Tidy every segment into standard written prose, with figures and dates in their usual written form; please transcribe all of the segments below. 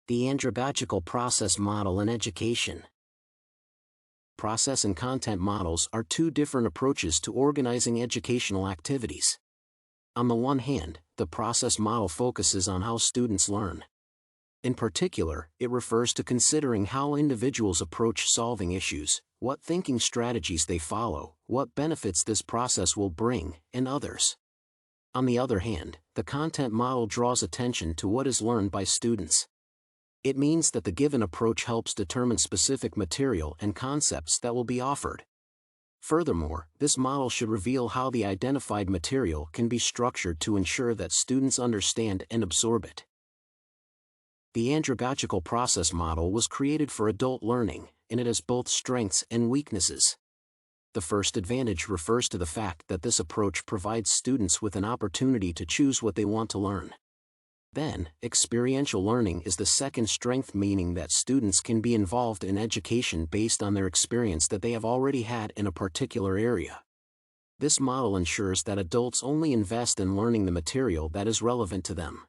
The Andragogical process model in education. Process and content models are two different approaches to organizing educational activities. On the one hand, the process model focuses on how students learn. In particular, it refers to considering how individuals approach solving issues, what thinking strategies they follow, what benefits this process will bring, and others. On the other hand, the content model draws attention to what is learned by students. It means that the given approach helps determine specific material and concepts that will be offered. Furthermore, this model should reveal how the identified material can be structured to ensure that students understand and absorb it. The Andragogical process model was created for adult learning, and it has both strengths and weaknesses. The first advantage refers to the fact that this approach provides students with an opportunity to choose what they want to learn. Then, experiential learning is the second strength, meaning that students can be involved in education based on their experience that they have already had in a particular area. This model ensures that adults only invest in learning the material that is relevant to them.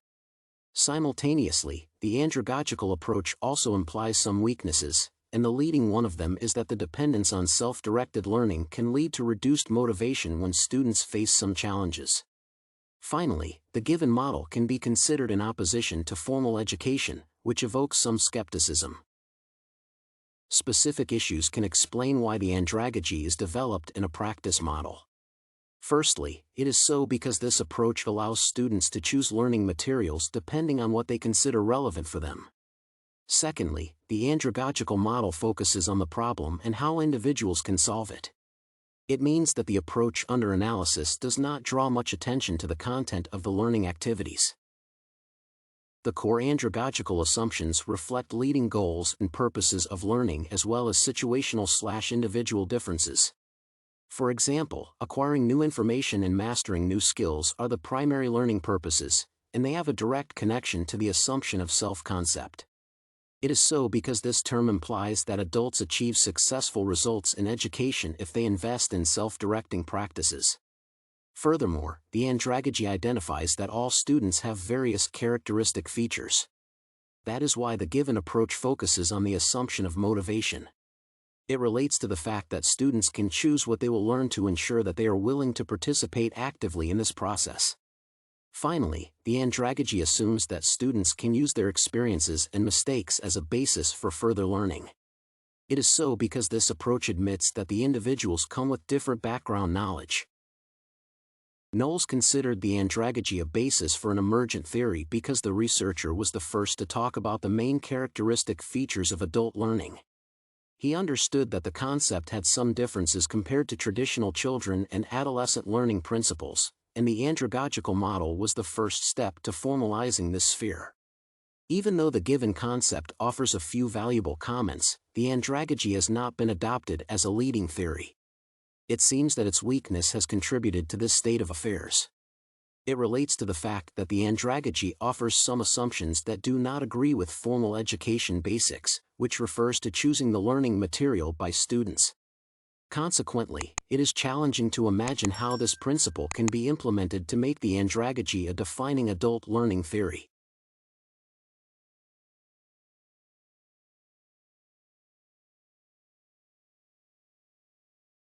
Simultaneously, the andragogical approach also implies some weaknesses, and the leading one of them is that the dependence on self-directed learning can lead to reduced motivation when students face some challenges. Finally, the given model can be considered in opposition to formal education, which evokes some skepticism. Specific issues can explain why the andragogy is developed in a practice model. Firstly, it is so because this approach allows students to choose learning materials depending on what they consider relevant for them. Secondly, the andragogical model focuses on the problem and how individuals can solve it. It means that the approach under analysis does not draw much attention to the content of the learning activities. The core andragogical assumptions reflect leading goals and purposes of learning as well as situational/individual differences. For example, acquiring new information and mastering new skills are the primary learning purposes, and they have a direct connection to the assumption of self-concept. It is so because this term implies that adults achieve successful results in education if they invest in self-directing practices. Furthermore, the andragogy identifies that all students have various characteristic features. That is why the given approach focuses on the assumption of motivation. It relates to the fact that students can choose what they will learn to ensure that they are willing to participate actively in this process. Finally, the andragogy assumes that students can use their experiences and mistakes as a basis for further learning. It is so because this approach admits that the individuals come with different background knowledge. Knowles considered the andragogy a basis for an emergent theory because the researcher was the first to talk about the main characteristic features of adult learning. He understood that the concept had some differences compared to traditional children and adolescent learning principles, and the andragogical model was the first step to formalizing this sphere. Even though the given concept offers a few valuable comments, the andragogy has not been adopted as a leading theory. It seems that its weakness has contributed to this state of affairs. It relates to the fact that the andragogy offers some assumptions that do not agree with formal education basics, which refers to choosing the learning material by students. Consequently, it is challenging to imagine how this principle can be implemented to make the andragogy a defining adult learning theory.